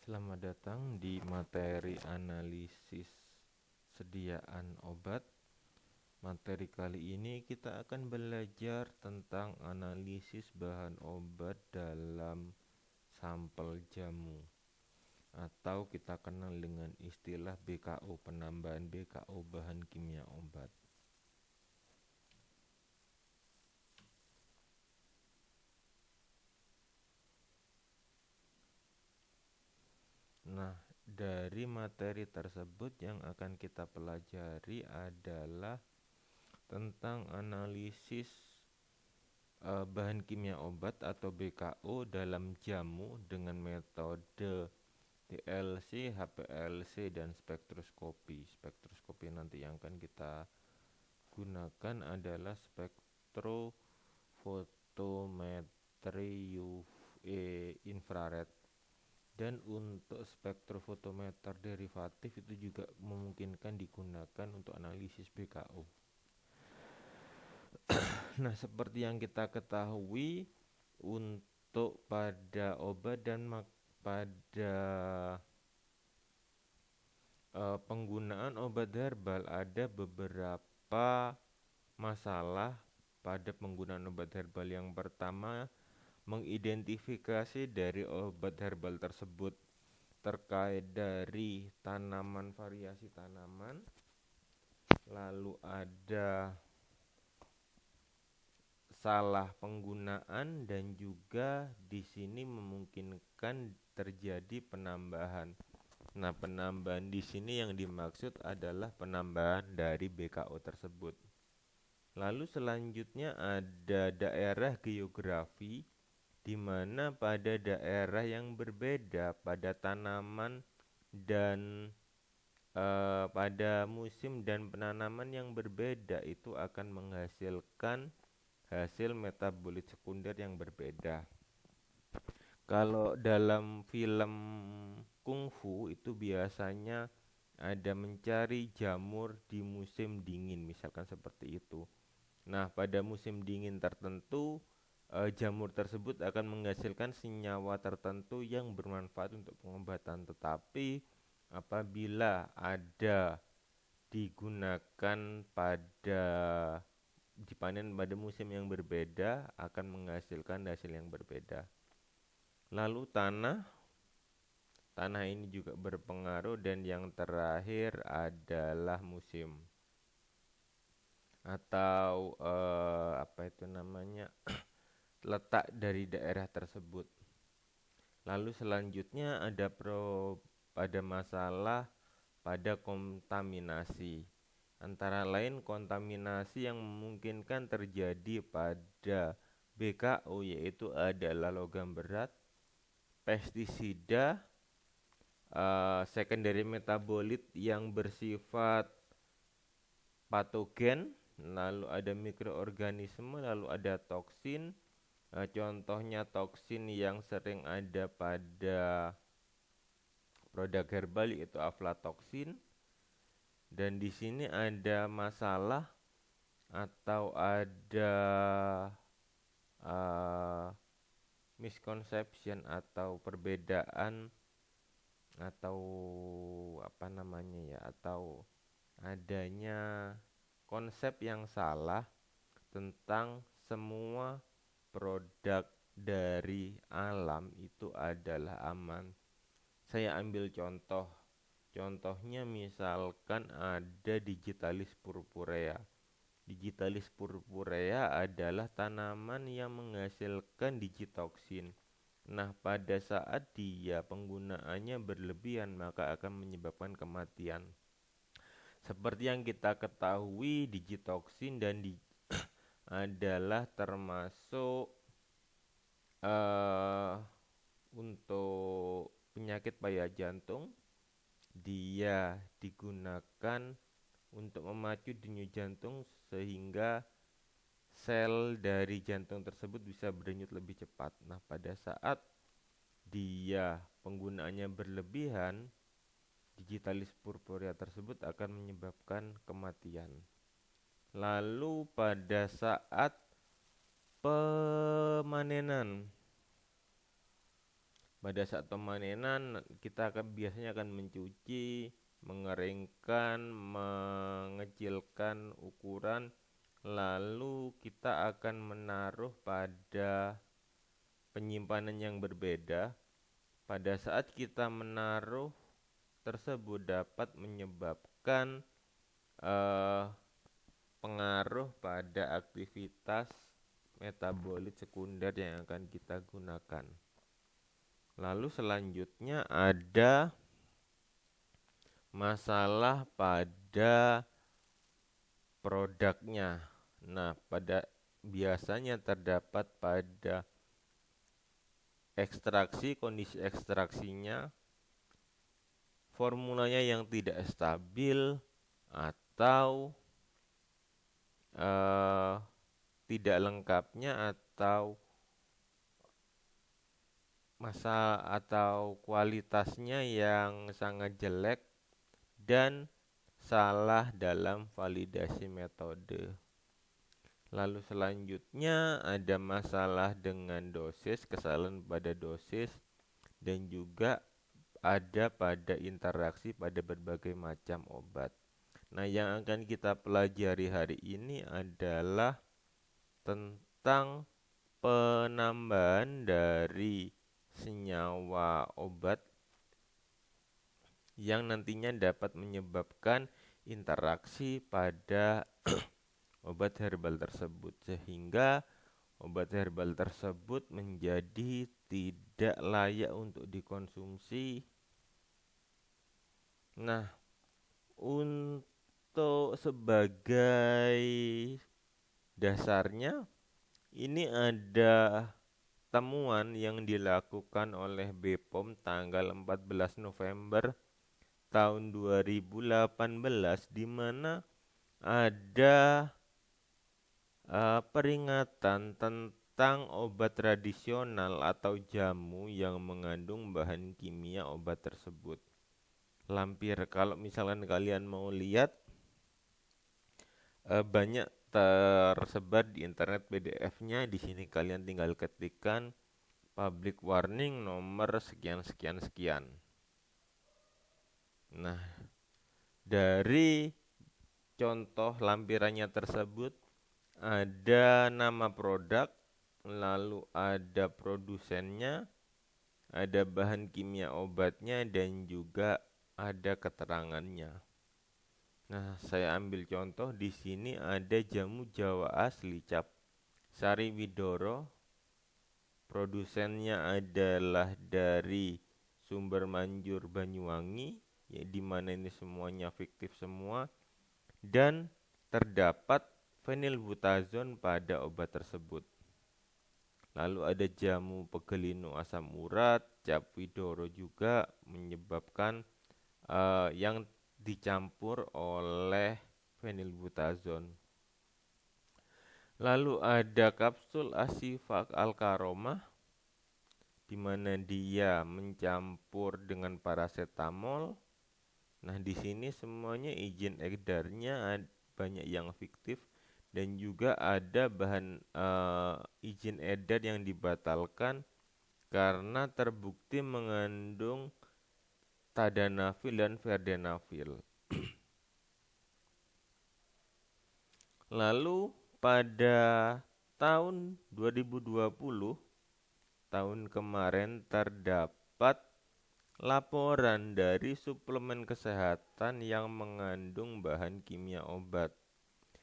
Selamat datang di materi analisis sediaan obat. Materi kali ini kita akan belajar tentang analisis bahan obat dalam sampel jamu atau kita kenal dengan istilah BKO, penambahan BKO bahan kimia obat. Nah, dari materi tersebut yang akan kita pelajari adalah tentang analisis bahan kimia obat atau BKO dalam jamu dengan metode TLC, HPLC, dan spektroskopi. Spektroskopi nanti yang akan kita gunakan adalah spektrofotometri UV infrared. Dan untuk spektrofotometer derivatif itu juga memungkinkan digunakan untuk analisis BKO. Nah, seperti yang kita ketahui, untuk pada obat dan pada penggunaan obat herbal ada beberapa masalah pada penggunaan obat herbal. Yang pertama, mengidentifikasi dari obat herbal tersebut terkait dari tanaman, variasi tanaman, lalu ada salah penggunaan, dan juga di sini memungkinkan terjadi penambahan. Nah, penambahan di sini yang dimaksud adalah penambahan dari BKO tersebut. Lalu selanjutnya ada daerah geografi, di mana pada daerah yang berbeda pada tanaman dan pada musim dan penanaman yang berbeda itu akan menghasilkan hasil metabolit sekunder yang berbeda. Kalau dalam film kungfu itu biasanya ada mencari jamur di musim dingin, misalkan seperti itu. Nah, pada musim dingin tertentu jamur tersebut akan menghasilkan senyawa tertentu yang bermanfaat untuk pengobatan, tetapi apabila ada digunakan pada dipanen pada musim yang berbeda akan menghasilkan hasil yang berbeda. Lalu tanah ini juga berpengaruh, dan yang terakhir adalah musim atau apa itu namanya letak dari daerah tersebut. Lalu selanjutnya ada masalah pada kontaminasi. Antara lain kontaminasi yang memungkinkan terjadi pada BKO yaitu adalah logam berat, pestisida, secondary metabolit yang bersifat patogen, lalu ada mikroorganisme, lalu ada toksin. Contohnya toksin yang sering ada pada produk herbal yaitu aflatoksin. Dan di sini ada masalah atau ada misconception atau perbedaan atau apa namanya ya, atau adanya konsep yang salah tentang semua produk dari alam itu adalah aman. Saya ambil contohnya misalkan ada digitalis purpurea. Digitalis purpurea adalah tanaman yang menghasilkan digitoksin. Nah, pada saat dia penggunaannya berlebihan maka akan menyebabkan kematian. Seperti yang kita ketahui, digitoksin adalah termasuk untuk penyakit payah jantung. Dia digunakan untuk memacu denyut jantung sehingga sel dari jantung tersebut bisa berdenyut lebih cepat. Nah, pada saat dia penggunaannya berlebihan, digitalis purpurea tersebut akan menyebabkan kematian. Lalu pada saat pemanenan Pada saat pemanenan kita biasanya akan mencuci, mengeringkan, mengecilkan ukuran, lalu kita akan menaruh pada penyimpanan yang berbeda. Pada saat kita menaruh tersebut dapat menyebabkan eh, pengaruh pada aktivitas metabolit sekunder yang akan kita gunakan. Lalu selanjutnya ada masalah pada produknya. Nah, biasanya terdapat pada ekstraksi, kondisi ekstraksinya, formulanya yang tidak stabil atau tidak lengkapnya atau kualitasnya yang sangat jelek dan salah dalam validasi metode. Lalu selanjutnya ada masalah dengan dosis, kesalahan pada dosis, dan juga ada pada interaksi pada berbagai macam obat. Nah, yang akan kita pelajari hari ini adalah tentang penambahan dari senyawa obat yang nantinya dapat menyebabkan interaksi pada obat herbal tersebut, sehingga obat herbal tersebut menjadi tidak layak untuk dikonsumsi. Nah, untuk sebagai dasarnya, ini ada temuan yang dilakukan oleh BPOM tanggal 14 November tahun 2018, di mana ada peringatan tentang obat tradisional atau jamu yang mengandung bahan kimia obat tersebut. Lampir, kalau misalkan kalian mau lihat, banyak tersebar di internet PDF-nya. Di sini kalian tinggal ketikkan public warning nomor sekian sekian sekian. Nah, dari contoh lampirannya tersebut ada nama produk, lalu ada produsennya, ada bahan kimia obatnya, dan juga ada keterangannya. Nah, saya ambil contoh di sini ada jamu Jawa asli cap Sari Widoro. Produsennya adalah dari Sumber Manjur Banyuwangi, ya, di mana ini semuanya fiktif semua, dan terdapat fenilbutazon pada obat tersebut. Lalu ada jamu Pegelino asam urat, cap Widoro juga menyebabkan yang dicampur oleh fenilbutazon. Lalu ada kapsul Asifak Alkaromah, di mana dia mencampur dengan paracetamol. Nah, di sini semuanya izin edarnya banyak yang fiktif, dan juga ada bahan izin edar yang dibatalkan karena terbukti mengandung tadalafil dan vardenafil. Lalu pada tahun 2020, tahun kemarin, terdapat laporan dari suplemen kesehatan yang mengandung bahan kimia obat.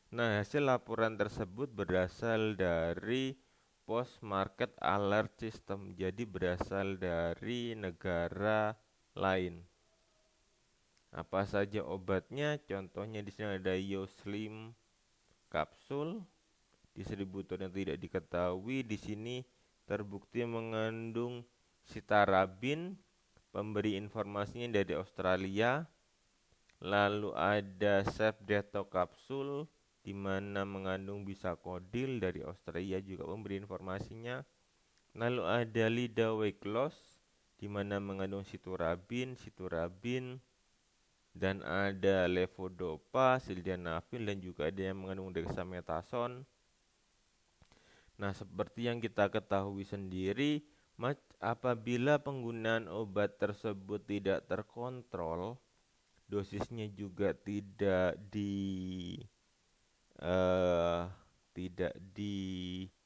Nah, hasil laporan tersebut berasal dari Post Market Alert System, jadi berasal dari negara lain. Apa saja obatnya? Contohnya di sini ada Yoslim kapsul, distributor yang tidak diketahui. Di sini terbukti mengandung sitarabin, pemberi informasinya dari Australia. Lalu ada Sepdeto kapsul, di mana mengandung bisakodil dari Australia, juga pemberi informasinya. Lalu ada Lida Weight Loss, di mana mengandung siturabin, dan ada levodopa, sildenafil, dan juga ada yang mengandung dexamethasone. Nah, seperti yang kita ketahui sendiri, Apabila penggunaan obat tersebut tidak terkontrol, dosisnya juga eh, tidak dihitung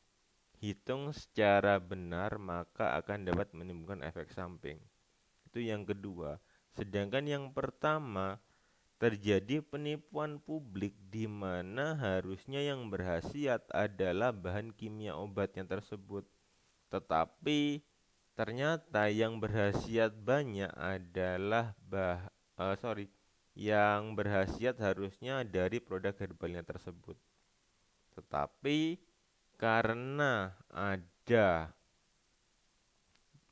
secara benar, maka akan dapat menimbulkan efek samping. Itu yang kedua. Sedangkan yang pertama, terjadi penipuan publik di mana harusnya yang berkhasiat adalah bahan kimia obatnya tersebut. Tetapi ternyata yang berkhasiat banyak adalah yang berkhasiat harusnya dari produk herbalnya tersebut. Tetapi karena ada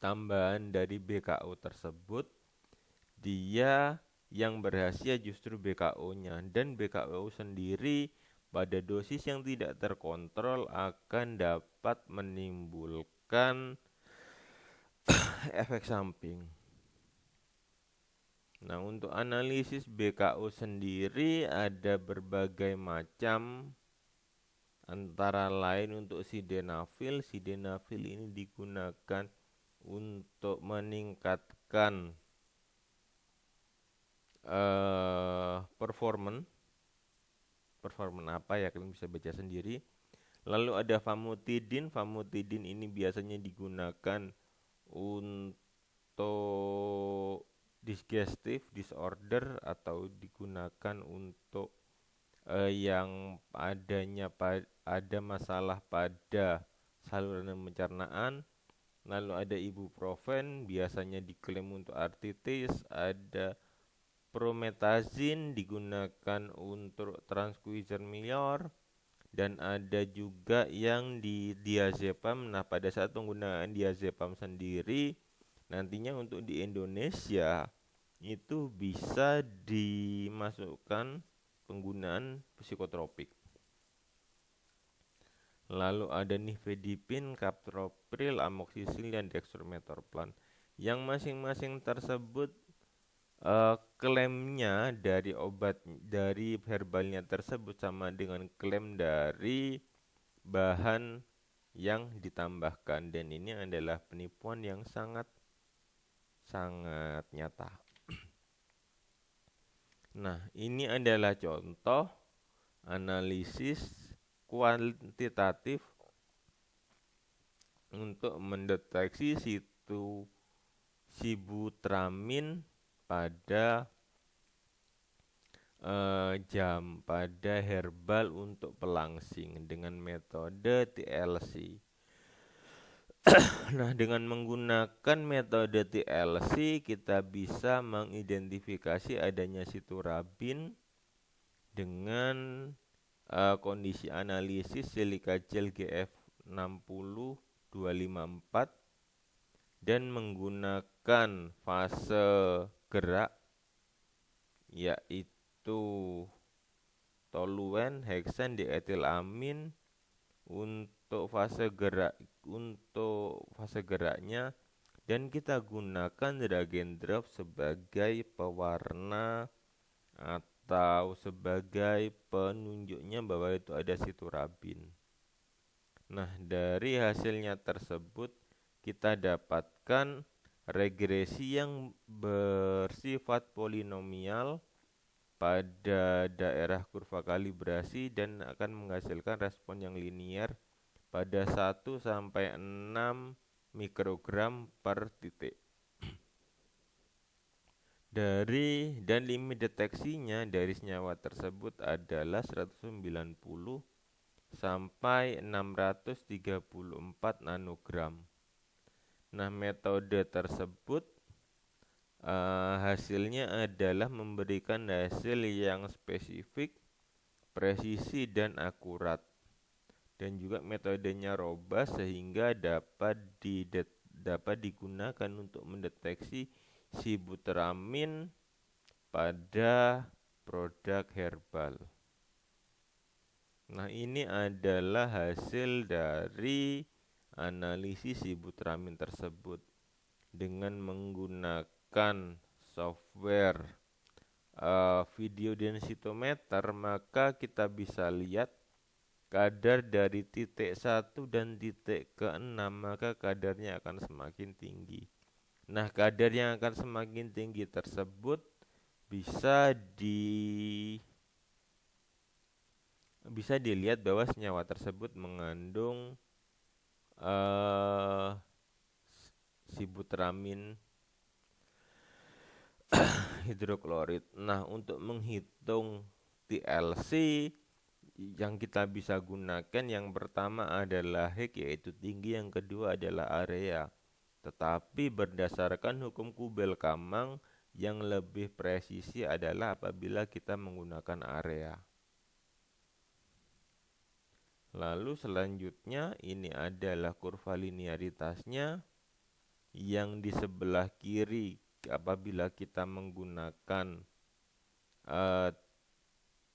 tambahan dari BKO tersebut, dia yang berhasil justru BKO-nya, dan BKO sendiri pada dosis yang tidak terkontrol akan dapat menimbulkan efek samping. Nah, untuk analisis BKO sendiri ada berbagai macam, antara lain untuk sildenafil. Sildenafil ini digunakan untuk meningkatkan performan apa ya, kalian bisa baca sendiri. Lalu ada famotidin. Famotidin ini biasanya digunakan untuk digestive disorder atau digunakan untuk yang ada masalah pada saluran pencernaan. Lalu ada ibuprofen, biasanya diklaim untuk artritis. Ada promethazine, digunakan untuk transkuizer Miller. Dan ada juga yang di diazepam. Nah, pada saat penggunaan diazepam sendiri, nantinya untuk di Indonesia itu bisa dimasukkan penggunaan psikotropik. Lalu ada nifedipin, captopril, amoxicillin, dan dextromethorphan. Yang masing-masing tersebut klaimnya dari obat dari herbalnya tersebut sama dengan klaim dari bahan yang ditambahkan, dan ini adalah penipuan yang sangat nyata. Nah, ini adalah contoh analisis kuantitatif untuk mendeteksi sibutramin pada pada herbal untuk pelangsing dengan metode TLC. Nah, dengan menggunakan metode TLC kita bisa mengidentifikasi adanya siturabin dengan kondisi analisis silika gel GF60254 dan menggunakan fase gerak yaitu toluen, heksen, dietilamin untuk fase geraknya, dan kita gunakan drag and drop sebagai pewarna atau sebagai penunjuknya bahwa itu ada siturabin. Nah, dari hasilnya tersebut kita dapatkan regresi yang bersifat polinomial pada daerah kurva kalibrasi dan akan menghasilkan respon yang linier pada 1 sampai 6 mikrogram per titik. Dan limit deteksinya dari senyawa tersebut adalah 190 sampai 634 nanogram. Nah, metode tersebut hasilnya adalah memberikan hasil yang spesifik, presisi, dan akurat. Dan juga metodenya robust sehingga dapat digunakan untuk mendeteksi sibutramin pada produk herbal. Nah, ini adalah hasil dari analisis sibutramin tersebut dengan menggunakan software video densitometer. Maka kita bisa lihat kadar dari titik 1 dan titik ke-6, maka kadarnya akan semakin tinggi. Nah, kadar yang akan semakin tinggi tersebut bisa dilihat bahwa senyawa tersebut mengandung eh, sibutramine hidroklorid. Nah, untuk menghitung TLC yang kita bisa gunakan, yang pertama adalah Hg, yaitu tinggi, yang kedua adalah area. Tetapi berdasarkan hukum Kubel-Kamang, yang lebih presisi adalah apabila kita menggunakan area. Lalu selanjutnya ini adalah kurva linearitasnya, yang di sebelah kiri apabila kita menggunakan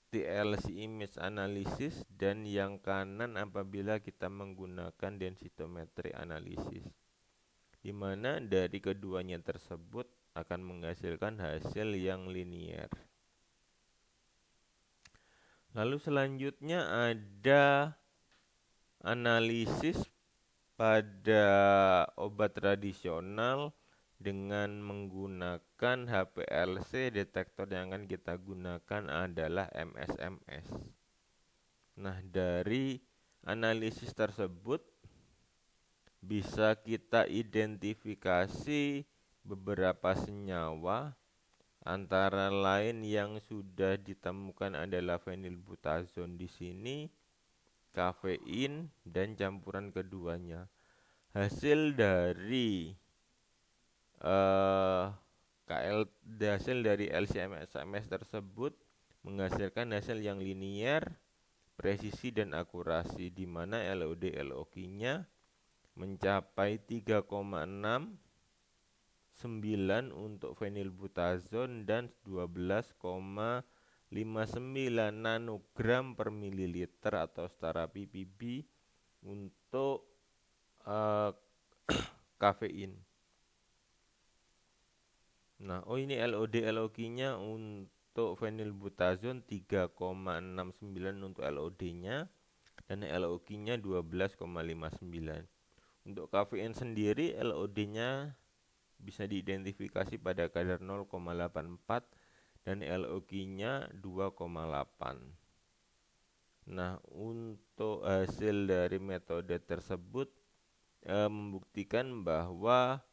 TLC image analysis, dan yang kanan apabila kita menggunakan densitometry analysis, di mana dari keduanya tersebut akan menghasilkan hasil yang linier. Lalu selanjutnya ada analisis pada obat tradisional dengan menggunakan HPLC. Detektor yang akan kita gunakan adalah MSMS. Nah, dari analisis tersebut bisa kita identifikasi beberapa senyawa, antara lain yang sudah ditemukan adalah fenilbutazon di sini, kafein, dan campuran keduanya. Hasil dari hasil dari LC-MS tersebut menghasilkan hasil yang linier, presisi, dan akurasi, di mana LOD LOQ-nya mencapai 3,69 untuk fenilbutazon dan 12,59 nanogram per mililiter atau setara ppb untuk kafein. Nah, ini LOD LOQ-nya untuk fenilbutazon 3,69 untuk LOD-nya, dan LOQ-nya 12,59. Untuk kafein sendiri, LOD-nya bisa diidentifikasi pada kadar 0,84 dan LOQ-nya 2,8. Nah, untuk hasil dari metode tersebut membuktikan bahwa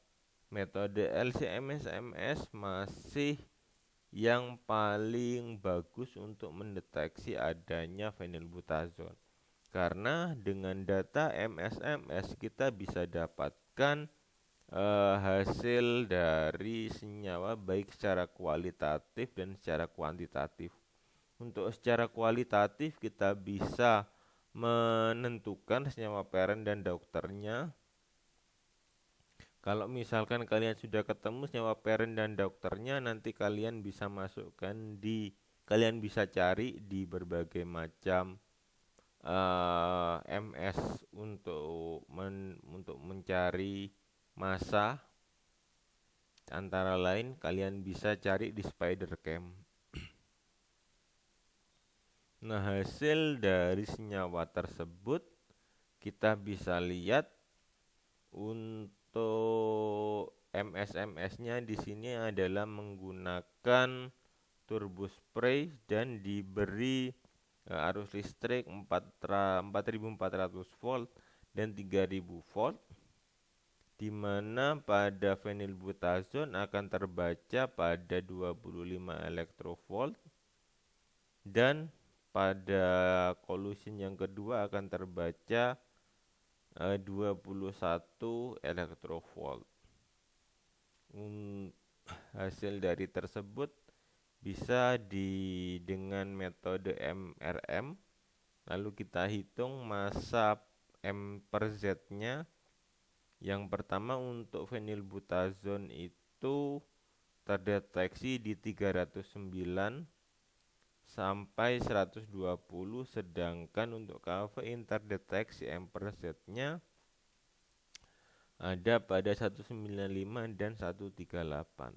metode LC-MS masih yang paling bagus untuk mendeteksi adanya fenilbutazon. Karena dengan data MSMS kita bisa dapatkan hasil dari senyawa baik secara kualitatif dan secara kuantitatif. Untuk secara kualitatif kita bisa menentukan senyawa parent dan dokternya. Kalau misalkan kalian sudah ketemu senyawa parent dan dokternya, nanti kalian bisa kalian bisa cari di berbagai macam MS untuk mencari massa. Antara lain kalian bisa cari di SpiderCam. Nah, hasil dari senyawa tersebut kita bisa lihat untuk MSMS-nya di sini adalah menggunakan turbo spray dan diberi arus listrik 4400 volt dan 3000 volt, di mana pada fenilbutazon akan terbaca pada 25 elektrovolt, dan pada collusion yang kedua akan terbaca 21 elektrovolt. Hasil dari tersebut bisa dengan metode MRM, lalu kita hitung massa M per Z-nya. Yang pertama untuk fenilbutazon itu terdeteksi di 309 sampai 120, sedangkan untuk kafein terdeteksi M per Z-nya ada pada 195 dan 138.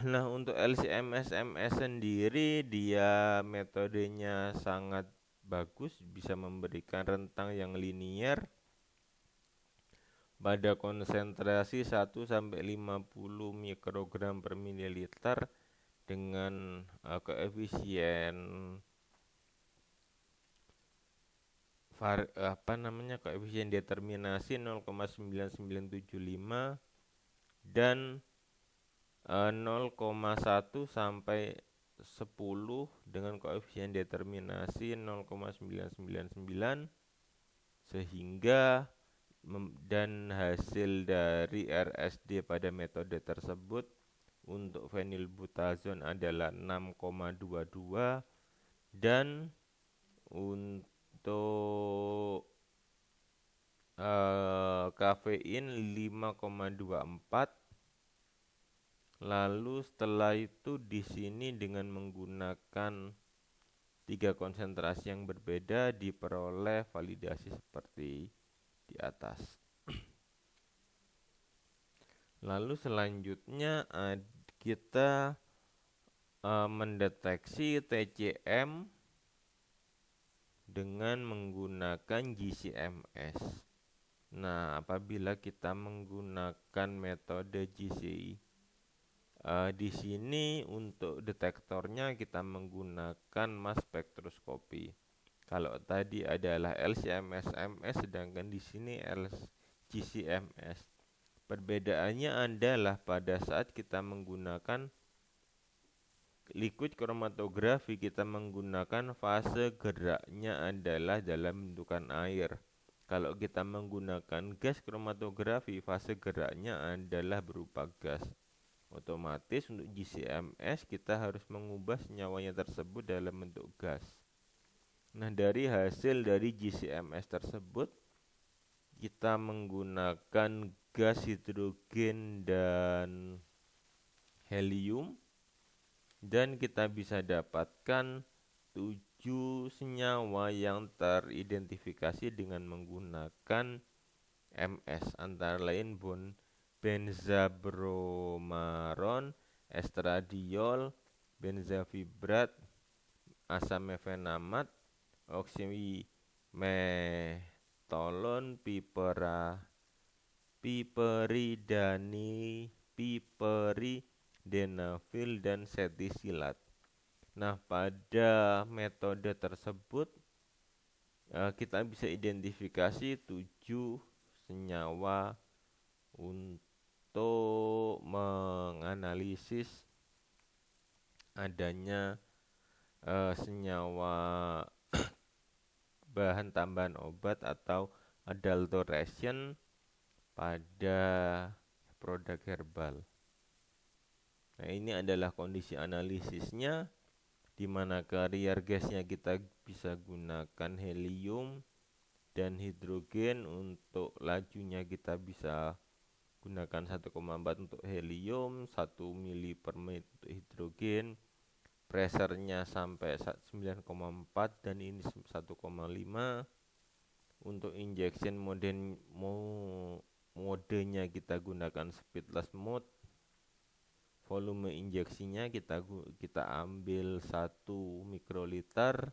Nah, untuk LC-MS-MS sendiri dia metodenya sangat bagus, bisa memberikan rentang yang linier pada konsentrasi 1 sampai 50 mikrogram per mililiter dengan koefisien koefisien determinasi 0,9975 dan 0,1 sampai 10 dengan koefisien determinasi 0,999 sehingga dan hasil dari RSD pada metode tersebut untuk fenilbutazon adalah 6,22 dan untuk kafein 5,24. Lalu setelah itu di sini dengan menggunakan 3 konsentrasi yang berbeda diperoleh validasi seperti di atas. Lalu selanjutnya kita mendeteksi TCM dengan menggunakan GCMS. Nah, apabila kita menggunakan metode GCI, di sini untuk detektornya kita menggunakan mass spektroskopi. Kalau tadi adalah LC-MS-MS, sedangkan di sini GC-MS. Perbedaannya adalah pada saat kita menggunakan liquid kromatografi, kita menggunakan fase geraknya adalah dalam bentukan air. Kalau kita menggunakan gas kromatografi, fase geraknya adalah berupa gas. Otomatis untuk GCMS kita harus mengubah senyawanya tersebut dalam bentuk gas. Nah, dari hasil dari GCMS tersebut kita menggunakan gas hidrogen dan helium dan kita bisa dapatkan 7 senyawa yang teridentifikasi dengan menggunakan MS, antara lain benzabromaron, estradiol, benzafibrat, asamefenamat, oksimetolon, piperidenafil, dan setisilat. Nah, pada metode tersebut kita bisa identifikasi 7 senyawa untuk menganalisis adanya senyawa bahan tambahan obat atau adulteration pada produk herbal. Nah, ini adalah kondisi analisisnya, di mana carrier gasnya kita bisa gunakan helium dan hidrogen. Untuk lajunya kita bisa gunakan 1,4 untuk helium, 1 mili per menit untuk hidrogen, pressernya sampai 9,4 dan ini 1,5. Untuk injection modenya kita gunakan speedless mode. Volume injeksinya kita ambil 1 mikroliter.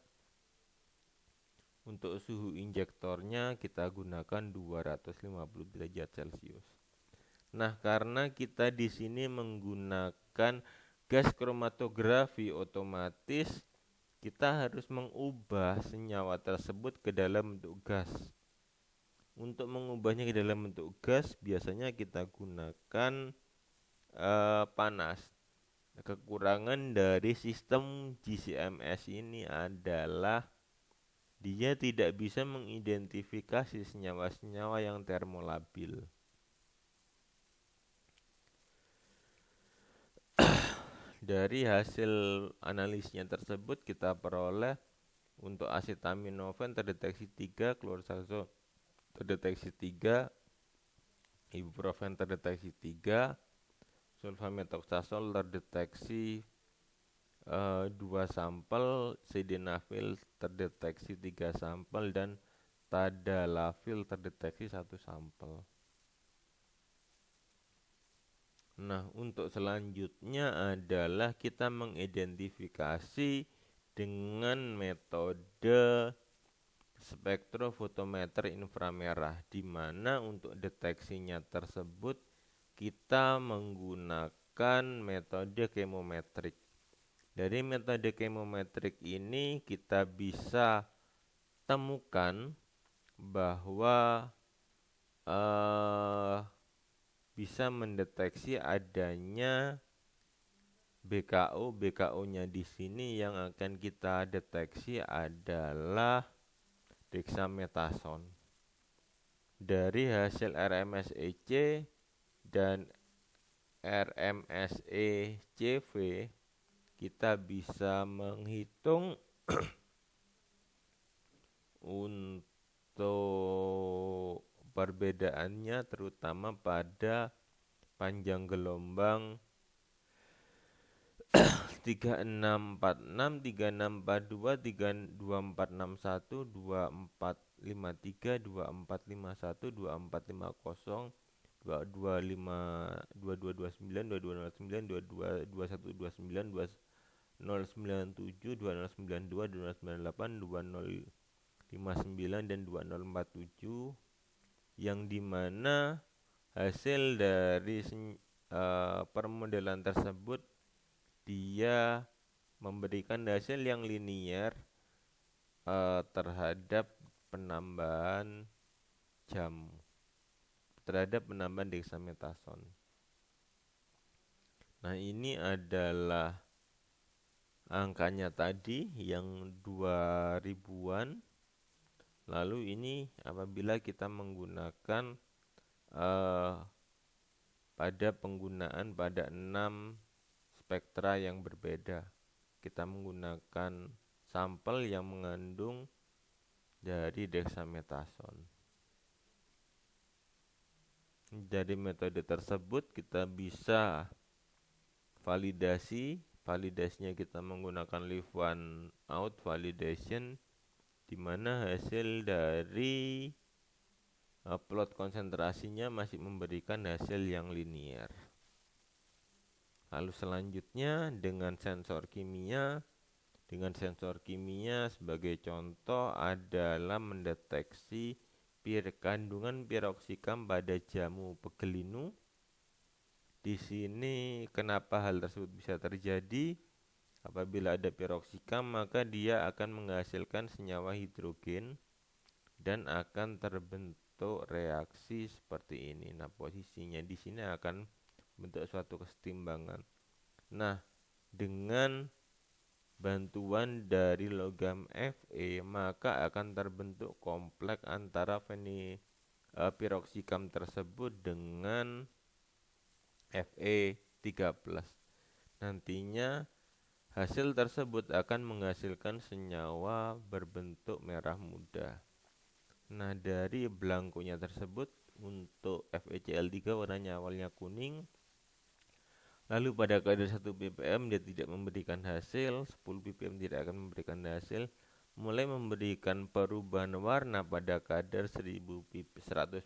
Untuk suhu injektornya kita gunakan 250 derajat Celcius. Nah, karena kita di sini menggunakan gas kromatografi, otomatis kita harus mengubah senyawa tersebut ke dalam bentuk gas. Untuk mengubahnya ke dalam bentuk gas, biasanya kita gunakan panas. Kekurangan dari sistem GCMS ini adalah dia tidak bisa mengidentifikasi senyawa-senyawa yang termolabil. Dari hasil analisnya tersebut kita peroleh untuk acetaminophen terdeteksi 3, klorsazo terdeteksi 3, ibuprofen terdeteksi 3, sulfamethoxazole terdeteksi 2 sampel, sildenafil terdeteksi 3 sampel, dan tadalafil terdeteksi 1 sampel. Nah, untuk selanjutnya adalah kita mengidentifikasi dengan metode spektrofotometer inframerah, di mana untuk deteksinya tersebut kita menggunakan metode kemometrik. Dari metode kemometrik ini kita bisa temukan bahwa bisa mendeteksi adanya BKO. BKO-nya di sini yang akan kita deteksi adalah dexamethasone. Dari hasil RMSEC dan RMSECV kita bisa menghitung untuk perbedaannya terutama pada panjang gelombang 3646, 3642, 32461, 2453, 2451, 2450, 225, 2229, 2209, 2129, 2097, 2092, 2098, 2059 dan 2047, yang dimana hasil dari permodelan tersebut dia memberikan hasil yang linier terhadap penambahan jam, terhadap penambahan dexamethasone. Nah, ini adalah angkanya tadi yang 2000-an. Lalu ini apabila kita menggunakan pada penggunaan pada 6 spektra yang berbeda. Kita menggunakan sampel yang mengandung dari dexamethasone. Dari metode tersebut kita bisa validasi. Validasinya kita menggunakan leave one out validation, di mana hasil dari plot konsentrasinya masih memberikan hasil yang linier. Lalu selanjutnya dengan sensor kimia. Dengan sensor kimia sebagai contoh adalah mendeteksi kandungan piroksikam pada jamu pegelinu. Di sini kenapa hal tersebut bisa terjadi? Apabila ada piroksikam, maka dia akan menghasilkan senyawa hidrogen dan akan terbentuk reaksi seperti ini. Nah, posisinya di sini akan bentuk suatu kesetimbangan. Nah, dengan bantuan dari logam Fe, maka akan terbentuk kompleks antara piroksikam tersebut dengan Fe3+. Nantinya hasil tersebut akan menghasilkan senyawa berbentuk merah muda. Nah, dari belangkonya tersebut untuk FeCl3 warnanya awalnya kuning, lalu pada kadar 1 ppm dia tidak memberikan hasil, 10 ppm tidak akan memberikan hasil, mulai memberikan perubahan warna pada kadar 100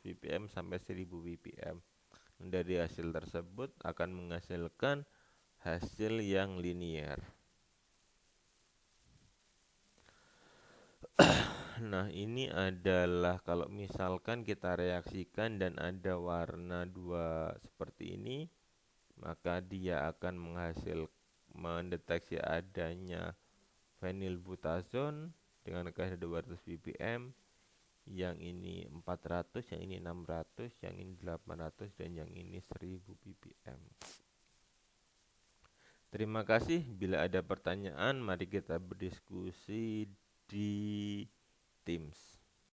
ppm sampai 1000 ppm. Dari hasil tersebut akan menghasilkan hasil yang linier. Nah, ini adalah kalau misalkan kita reaksikan dan ada warna 2 seperti ini, maka dia akan mendeteksi adanya phenylbutazone dengan kadar 200 ppm, yang ini 400, yang ini 600, yang ini 800, dan yang ini 1000 ppm. Terima kasih. Bila ada pertanyaan, mari kita berdiskusi di